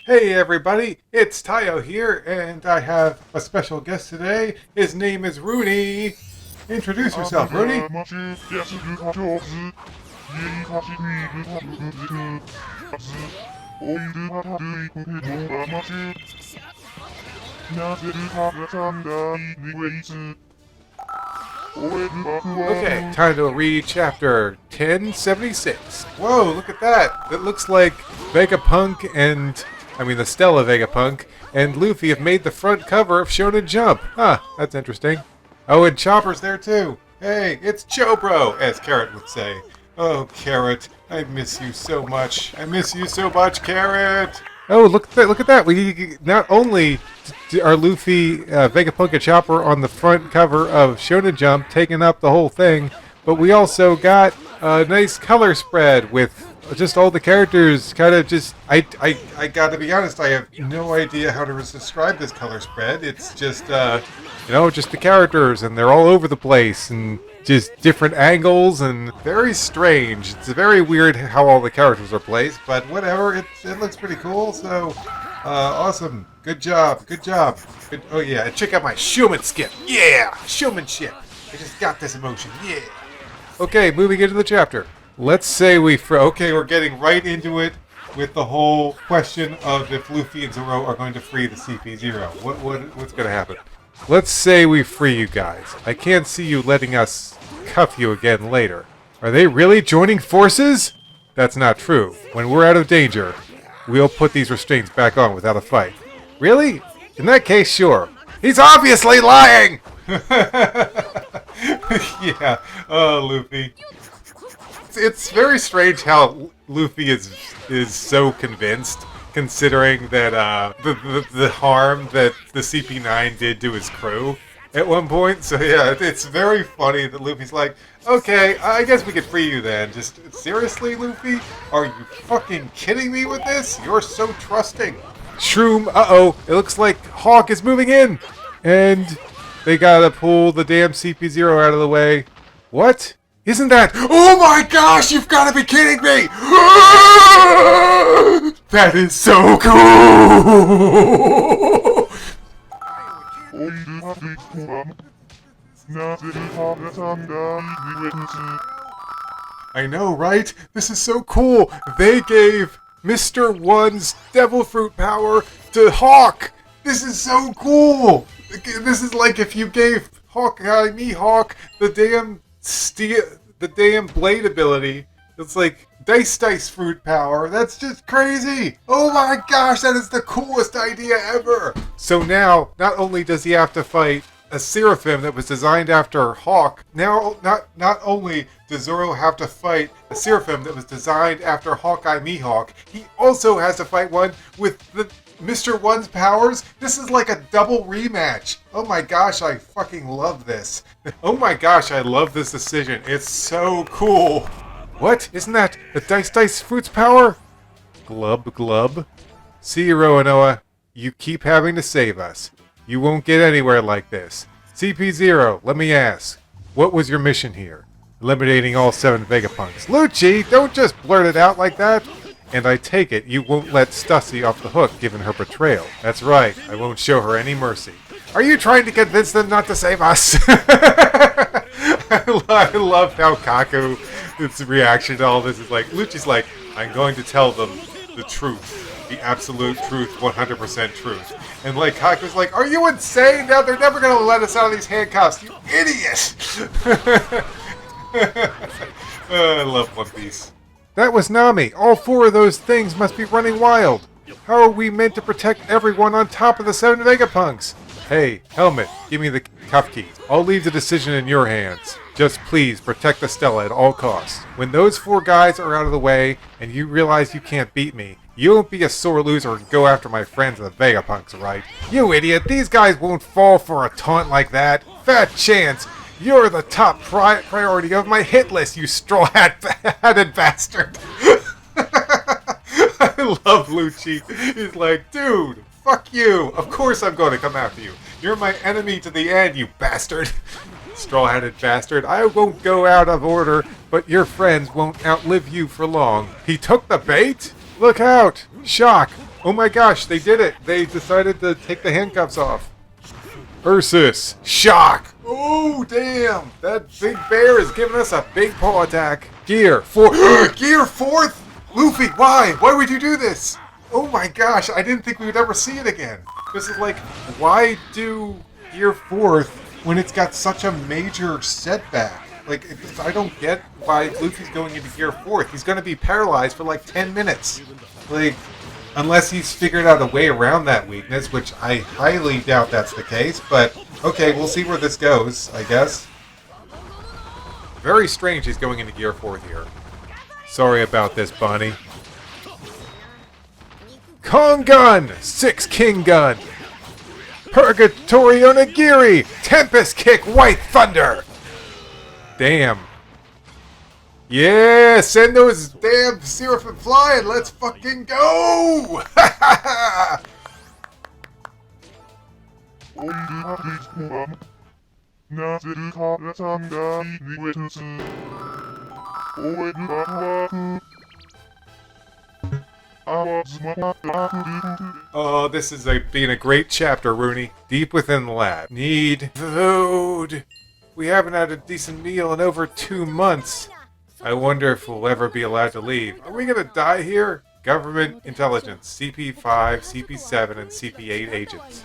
Hey everybody, it's Tayo here, and I have a special guest today. His name is Rooney. Introduce yourself, Rooney. Okay, time to read chapter 1076. Whoa, look at that. It looks like Vegapunk the Stella Vegapunk and Luffy have made the front cover of Shonen Jump. Huh, that's interesting. Oh, and Chopper's there too. Hey, it's Chobro, as Carrot would say. Oh, Carrot, I miss you so much. I miss you so much, Carrot. Oh, look at that. We not only are Luffy, Vegapunk, and Chopper on the front cover of Shonen Jump, taking up the whole thing, but we also got a nice color spread with just all the characters kind of just... I gotta be honest, I have no idea how to describe this color spread. It's just, just the characters, and they're all over the place, and just different angles, and very strange. It's very weird how all the characters are placed, but whatever, it looks pretty cool, so... awesome. Good job. Good. Oh yeah, and check out my showmanship. Yeah, showmanship. I just got this emotion. Yeah. Okay, moving into the chapter. Let's say we're getting right into it with the whole question of if Luffy and Zoro are going to free the CP0. What's going to happen? Let's say we free you guys. I can't see you letting us cuff you again later. Are they really joining forces? That's not true. When we're out of danger, we'll put these restraints back on without a fight. Really? In that case, sure. He's obviously lying! Yeah. Oh, Luffy. It's very strange how Luffy is so convinced, considering that the harm that the CP9 did to his crew at one point. So yeah, it's very funny that Luffy's like, okay, I guess we could free you then. Just seriously, Luffy? Are you fucking kidding me with this? You're so trusting. Shroom, uh-oh, it looks like Hawk is moving in. And they gotta pull the damn CP0 out of the way. What? Isn't that... Oh my gosh, you've gotta be kidding me! That is so cool! I know, right? This is so cool! They gave Mr. One's Devil Fruit power to Hawk! This is so cool! This is like if you gave Hawkeye, Mihawk, the damn blade ability. It's like dice fruit power. That's just crazy. Oh my gosh, that is the coolest idea ever. So now, not only does he have to fight a Seraphim that was designed after Hawk, now not only does Zoro have to fight a Seraphim that was designed after Hawkeye Mihawk, he also has to fight one with the Mr. One's powers. This is like a double rematch. Oh my gosh, I fucking love this. Oh my gosh, I love this decision. It's so cool. What? Isn't that the Dice Fruit's power? Glub. See you, Roanoa. You keep having to save us. You won't get anywhere like this. CP0, let me ask. What was your mission here? Eliminating all 7 Vegapunks. Lucci, don't just blurt it out like that. And I take it you won't let Stussy off the hook given her betrayal. That's right, I won't show her any mercy. Are you trying to convince them not to save us? I love how Kaku's reaction to all this is like, Lucci's like, I'm going to tell them the truth. The absolute truth, 100% truth. And like, Kaku's like, are you insane? Now they're never going to let us out of these handcuffs, you idiot! I love One Piece. That was Nami. All 4 of those things must be running wild. How are we meant to protect everyone on top of the 7 Vegapunks? Hey, Helmet, give me the cuff keys. I'll leave the decision in your hands. Just please protect the Stella at all costs. When those 4 guys are out of the way and you realize you can't beat me, you won't be a sore loser and go after my friends the Vegapunks, right? You idiot, these guys won't fall for a taunt like that. Fat chance. You're the top priority of my hit list, you straw-hatted bastard. I love Lucci. He's like, dude, fuck you. Of course I'm going to come after you. You're my enemy to the end, you bastard. Straw-hatted bastard. I won't go out of order, but your friends won't outlive you for long. He took the bait? Look out! Shock! Oh my gosh, they did it! They decided to take the handcuffs off. Ursus, shock! Oh, damn! That big bear is giving us a big paw attack. Gear 4. Gear 4th? Luffy, why? Why would you do this? Oh my gosh, I didn't think we would ever see it again. This is like, why do Gear 4th when it's got such a major setback? Like, I don't get why Luffy's going into Gear 4th. He's going to be paralyzed for like 10 minutes. Like, unless he's figured out a way around that weakness, which I highly doubt that's the case. But, okay, we'll see where this goes, I guess. Very strange he's going into Gear 4th here. Sorry about this, Bonnie. Kong Gun! 6 King Gun! Purgatory Onigiri! Tempest Kick White Thunder! Damn. Yeah, send those damn Seraphim flying. Let's fucking go! Oh, this is being a great chapter, Rooney. Deep within the lab. Need food. We haven't had a decent meal in over 2 months. I wonder if we'll ever be allowed to leave. Are we gonna die here? Government intelligence, CP5, CP7, and CP8 agents.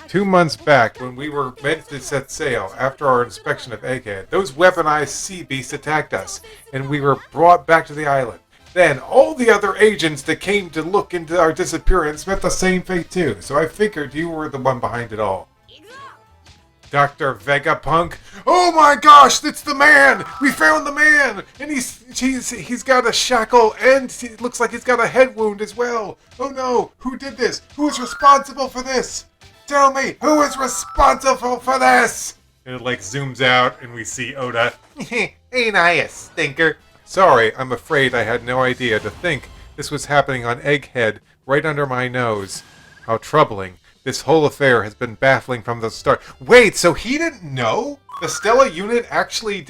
2 months back, when we were meant to set sail after our inspection of Egghead, those weaponized sea beasts attacked us, and we were brought back to the island. Then, all the other agents that came to look into our disappearance met the same fate too, so I figured you were the one behind it all. Dr. Vegapunk. Oh my gosh, it's the man! We found the man! And he's got a shackle and it looks like he's got a head wound as well. Oh no, who did this? Who is responsible for this? Tell me, who is responsible for this? And it like zooms out and we see Oda. Ain't I a stinker? Sorry, I'm afraid I had no idea to think this was happening on Egghead right under my nose. How troubling. This whole affair has been baffling from the start. Wait, so he didn't know? The Stella unit actually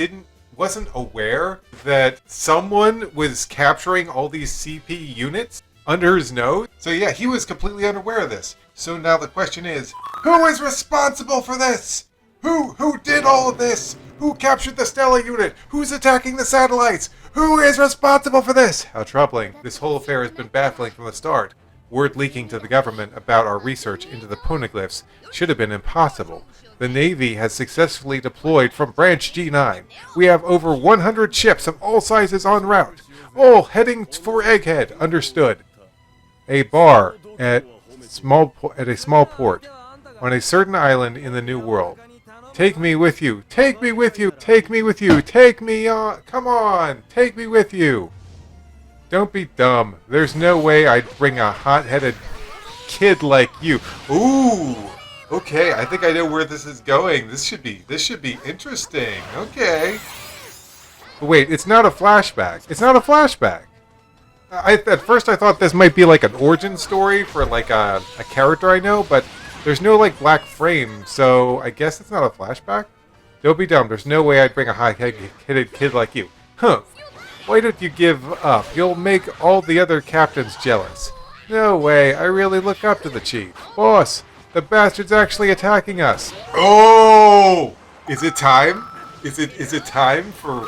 wasn't aware that someone was capturing all these CP units under his nose? So yeah, he was completely unaware of this. So now the question is, who is responsible for this? Who did all of this? Who captured the Stella unit? Who's attacking the satellites? Who is responsible for this? How troubling. This whole affair has been baffling from the start. Word leaking to the government about our research into the poneglyphs should have been impossible. The Navy has successfully deployed from Branch G9. We have over 100 ships of all sizes en route, all heading for Egghead. Understood. A bar at a small port on a certain island in the New World. Take me with you. Take me with you. Take me with you. Take me on. Come on. Take me with you. Don't be dumb. There's no way I'd bring a hot-headed kid like you. Ooh. Okay, I think I know where this is going. This should be interesting. Okay. But wait, it's not a flashback. It's not a flashback. At first I thought this might be like an origin story for like a character I know, but there's no like black frame, so I guess it's not a flashback. Don't be dumb. There's no way I'd bring a hot-headed kid like you. Huh. Why don't you give up? You'll make all the other captains jealous. No way, I really look up to the chief. Boss, the bastard's actually attacking us. Oh! Is it time? Is it time for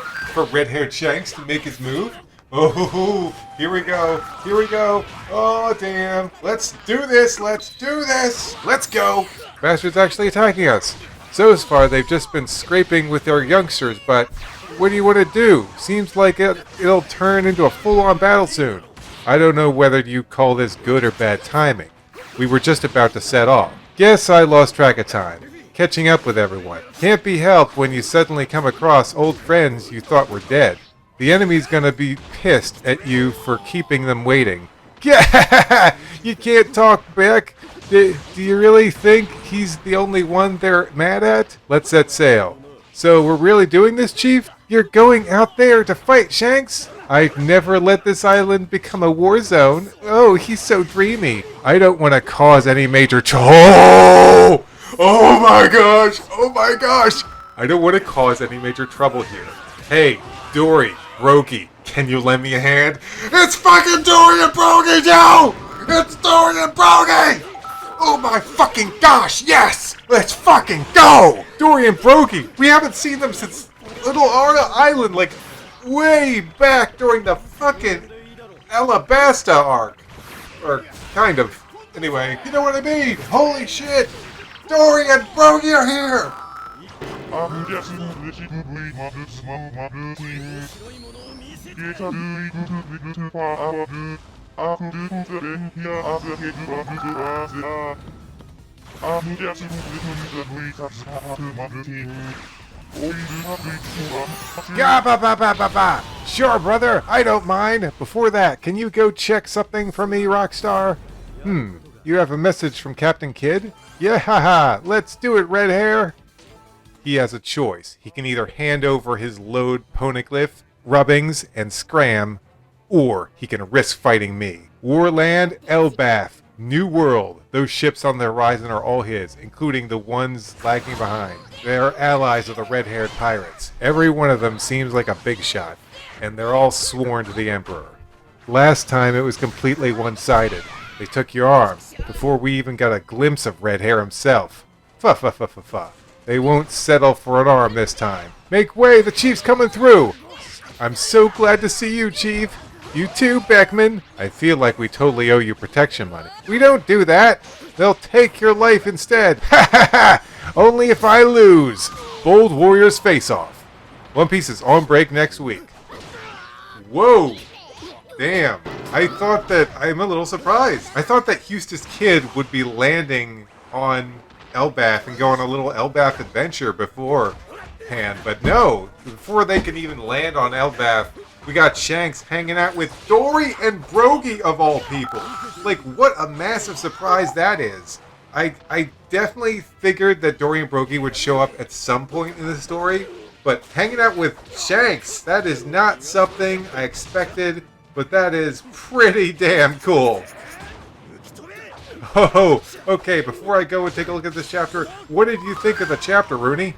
red-haired Shanks to make his move? Oh, here we go. Here we go. Oh, damn. Let's do this. Let's do this. Let's go. Bastard's actually attacking us. So far, they've just been scraping with our youngsters, but what do you want to do? Seems like it'll turn into a full-on battle soon. I don't know whether you call this good or bad timing. We were just about to set off. Guess I lost track of time. Catching up with everyone. Can't be helped when you suddenly come across old friends you thought were dead. The enemy's gonna be pissed at you for keeping them waiting. Yeah, you can't talk back. Do you really think he's the only one they're mad at? Let's set sail. So we're really doing this, Chief? You're going out there to fight Shanks? I'd never let this island become a war zone. Oh, he's so dreamy. I don't want to cause any major Oh my gosh! Oh my gosh! I don't want to cause any major trouble here. Hey, Dory, Brokey, can you lend me a hand? It's fucking Dory and Brokey, Joe! It's Dorian Brody! Oh my fucking gosh, yes! Let's fucking go! Dorian Brody! We haven't seen them since Little Arna Island, like, way back during the fucking Alabasta arc. Or, kind of. Anyway, you know what I mean? Holy shit! Dorian Brody are here! Sure, brother, I don't mind. Before that, can you go check something for me, Rockstar? You have a message from Captain Kidd? Yeah, haha, let's do it, red hair. He has a choice. He can either hand over his load poneglyph, rubbings, and scram, or he can risk fighting me. Warland, Elbath, New World. Those ships on the horizon are all his, including the ones lagging behind. They are allies of the red-haired pirates. Every one of them seems like a big shot, and they're all sworn to the Emperor. Last time it was completely one-sided. They took your arm, before we even got a glimpse of Red Hair himself. Fa. They won't settle for an arm this time. Make way, the Chief's coming through! I'm so glad to see you, Chief. You too, Beckman. I feel like we totally owe you protection money. We don't do that. They'll take your life instead. Ha ha ha! Only if I lose. Bold Warriors face off. One Piece is on break next week. Whoa! Damn. I'm a little surprised. I thought that Eustace Kidd would be landing on Elbath and go on a little Elbath adventure beforehand, but no. Before they can even land on Elbath, we got Shanks hanging out with Dory and Brogy of all people. Like, what a massive surprise that is. I definitely figured that Dory and Brogy would show up at some point in the story, but hanging out with Shanks, that is not something I expected, but that is pretty damn cool. Oh, okay, before I go and take a look at this chapter, what did you think of the chapter, Rooney?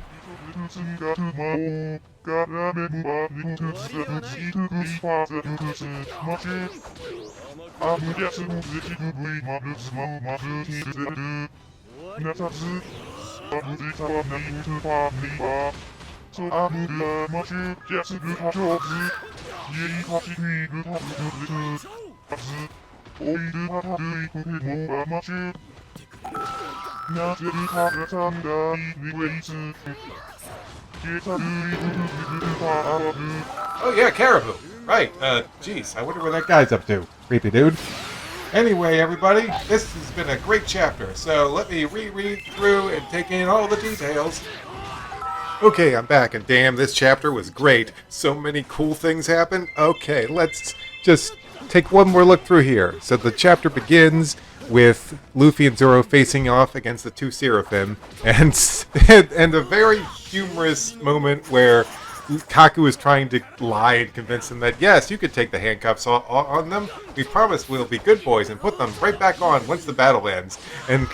Oh yeah, Caribou. Right, jeez, I wonder what that guy's up to. Creepy dude. Anyway, everybody, this has been a great chapter, so let me reread through and take in all the details. Okay, I'm back, and damn, this chapter was great. So many cool things happened. Okay, let's just take one more look through here. So the chapter begins with Luffy and Zoro facing off against the two Seraphim, and a very humorous moment where Kaku is trying to lie and convince them that, yes, you could take the handcuffs on them. We promise we'll be good boys and put them right back on once the battle ends. And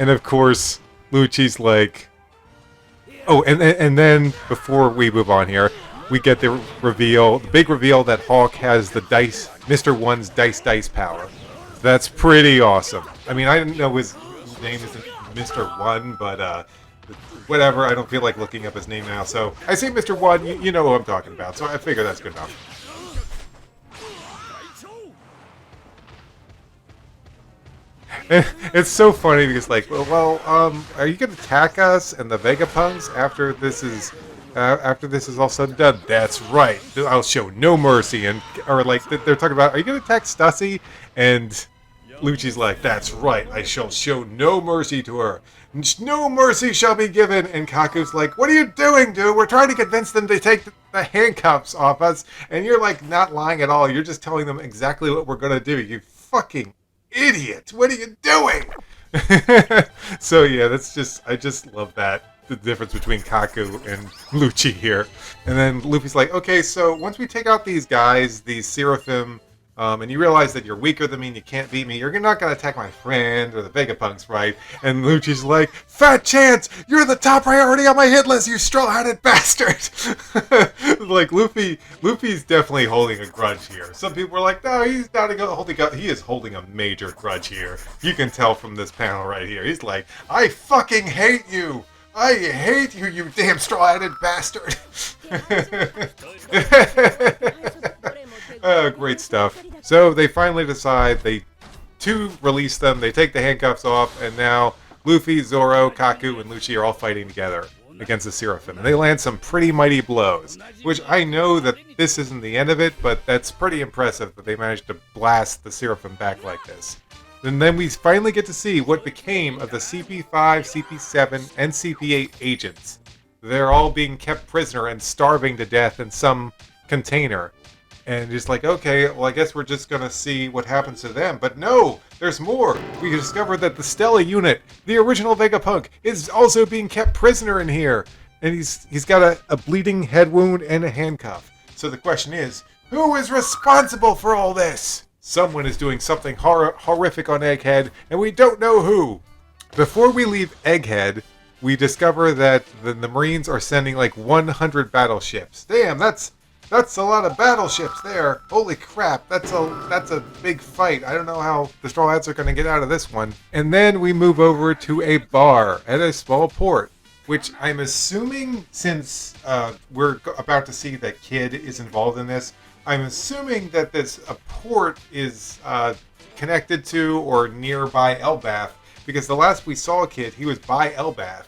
of course, Lucci's like... Oh, and then, before we move on here, we get the big reveal that Hawk has the dice, Mr. One's dice power. That's pretty awesome. I mean, I didn't know his name isn't Mr. One, but whatever, I don't feel like looking up his name now. So I say Mr. One, you know who I'm talking about, so I figure that's good enough. It's so funny because, like, well, are you gonna attack us and the Vegapunks after this is all said and done? That's right. I'll show no mercy. Or like they're talking about, are you gonna attack Stussy? And Lucci's like, that's right. I shall show no mercy to her. No mercy shall be given. And Kaku's like, what are you doing, dude? We're trying to convince them to take the handcuffs off us, and you're like not lying at all. You're just telling them exactly what we're gonna do. You fucking idiot! What are you doing? So yeah, I just love that, the difference between Kaku and Lucci here. And then Luffy's like, okay, so once we take out these guys, these Seraphim and you realize that you're weaker than me and you can't beat me, you're not going to attack my friend or the Vegapunks, right? And Lucci's like, Fat Chance, you're the top priority on my hit list, you straw-hatted bastard! Like, Luffy's definitely holding a grudge here. Some people are like, no, he's not holding a... He is holding a major grudge here. You can tell from this panel right here. He's like, I fucking hate you! I hate you, you damn straw-hatted bastard! Great stuff. So they finally decide to release them. They take the handcuffs off, and now Luffy, Zoro, Kaku, and Lucci are all fighting together against the Seraphim. And they land some pretty mighty blows, which I know that this isn't the end of it, but that's pretty impressive that they managed to blast the Seraphim back like this. And then we finally get to see what became of the CP5, CP7, and CP8 agents. They're all being kept prisoner and starving to death in some container. And just like, okay, well, I guess we're just going to see what happens to them. But no, there's more. We discovered that the Stella unit, the original Vegapunk, is also being kept prisoner in here. And he's got a bleeding head wound and a handcuff. So the question is, who is responsible for all this? Someone is doing something horrific on Egghead, and we don't know who. Before we leave Egghead, we discover that the Marines are sending like 100 battleships. Damn, that's a lot of battleships there. Holy crap, that's a big fight. I don't know how the Straw Hats are going to get out of this one. And then we move over to a bar at a small port, which I'm assuming, since we're about to see that Kid is involved in this, I'm assuming that this port is connected to or nearby Elbath, because the last we saw Kid, he was by Elbath,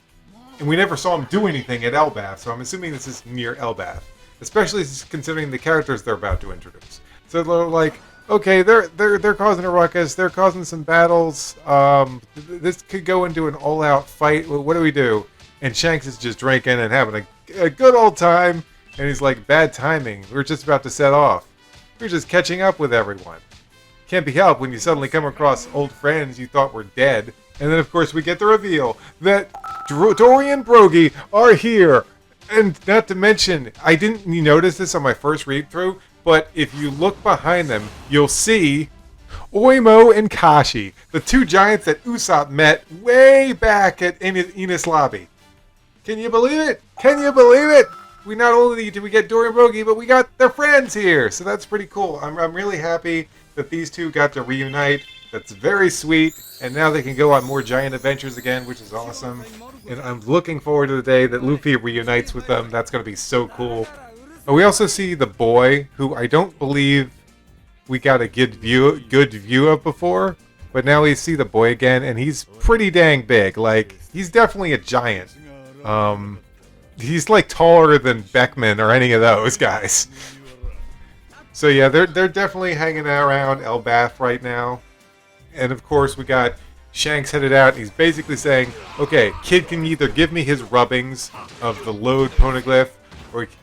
and we never saw him do anything at Elbath, so I'm assuming this is near Elbath, especially considering the characters they're about to introduce. So they're like, okay, they're causing a ruckus, they're causing some battles, this could go into an all-out fight, what do we do? And Shanks is just drinking and having a good old time. And he's like, bad timing. We're just about to set off. We're just catching up with everyone. Can't be helped when you suddenly come across old friends you thought were dead. And then, of course, we get the reveal that Dory and Brogy are here. And not to mention, I didn't notice this on my first read-through, but if you look behind them, you'll see Oimo and Kashi, the two giants that Usopp met way back at Enies Lobby. Can you believe it? Can you believe it? We not only did we get Dory and Brogy, but we got their friends here. So that's pretty cool. I'm really happy that these two got to reunite. That's very sweet. And now they can go on more giant adventures again, which is awesome. And I'm looking forward to the day that Luffy reunites with them. That's going to be so cool. And we also see the boy, who I don't believe we got a good view of before. But now we see the boy again, and he's pretty dang big. Like, he's definitely a giant. He's like taller than Beckman or any of those guys. So yeah, they're definitely hanging around Elbath right now. And of course we got Shanks headed out. He's basically saying, okay, Kid can either give me his rubbings of the load poneglyph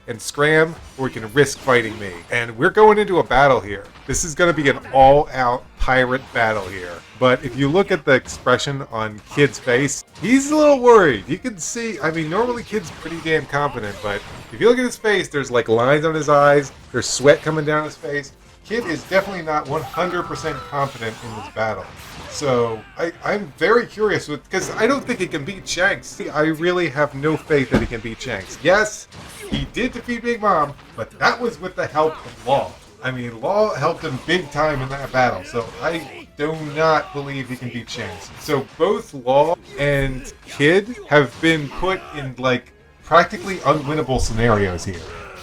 and scram, or he can risk fighting me. And we're going into a battle here. This is going to be an all-out pirate battle here. But if you look at the expression on Kid's face, he's a little worried. You can see, I mean, normally Kid's pretty damn confident, but if you look at his face, there's like lines on his eyes, there's sweat coming down his face. Kid is definitely not 100% confident in this battle. So I'm very curious, because I don't think he can beat Shanks. I really have no faith that he can beat Shanks. Yes, he did defeat Big Mom, but that was with the help of Law. I mean, Law helped him big time in that battle, so I do not believe he can beat Shanks. So both Law and Kid have been put in, like, practically unwinnable scenarios here.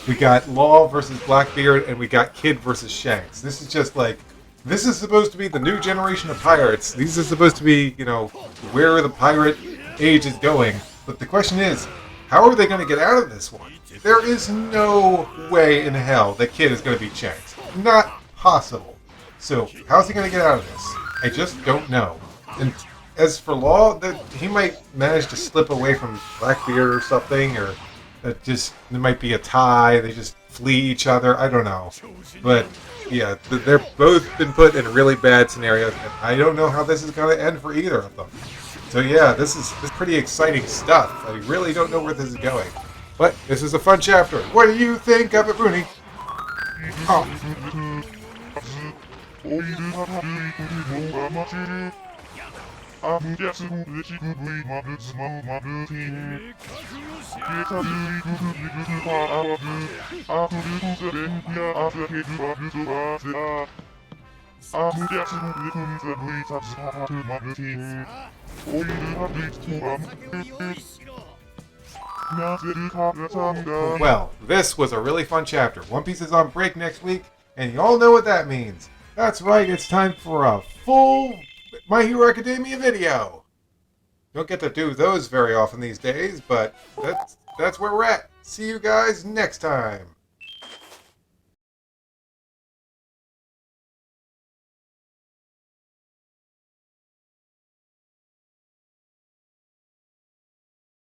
We got Law versus Blackbeard, and we got Kid versus Shanks. This is just like, this is supposed to be the new generation of pirates. These are supposed to be, you know, where the pirate age is going. But the question is, how are they going to get out of this one? There is no way in hell that Kid is going to beat Shanks. Not possible. So, how's he going to get out of this? I just don't know. And as for Law, he might manage to slip away from Blackbeard or something, or there might be a tie, they just flee each other, I don't know. But yeah, they're both been put in really bad scenarios, and I don't know how this is going to end for either of them. So yeah, this is pretty exciting stuff. I really don't know where this is going. But this is a fun chapter. What do you think of it, Rooney? Oh. Well, this was a really fun chapter. One Piece is on break next week, and you all know what that means. That's right, it's time for a full My Hero Academia video. Don't get to do those very often these days, but that's where we're at. See you guys next time.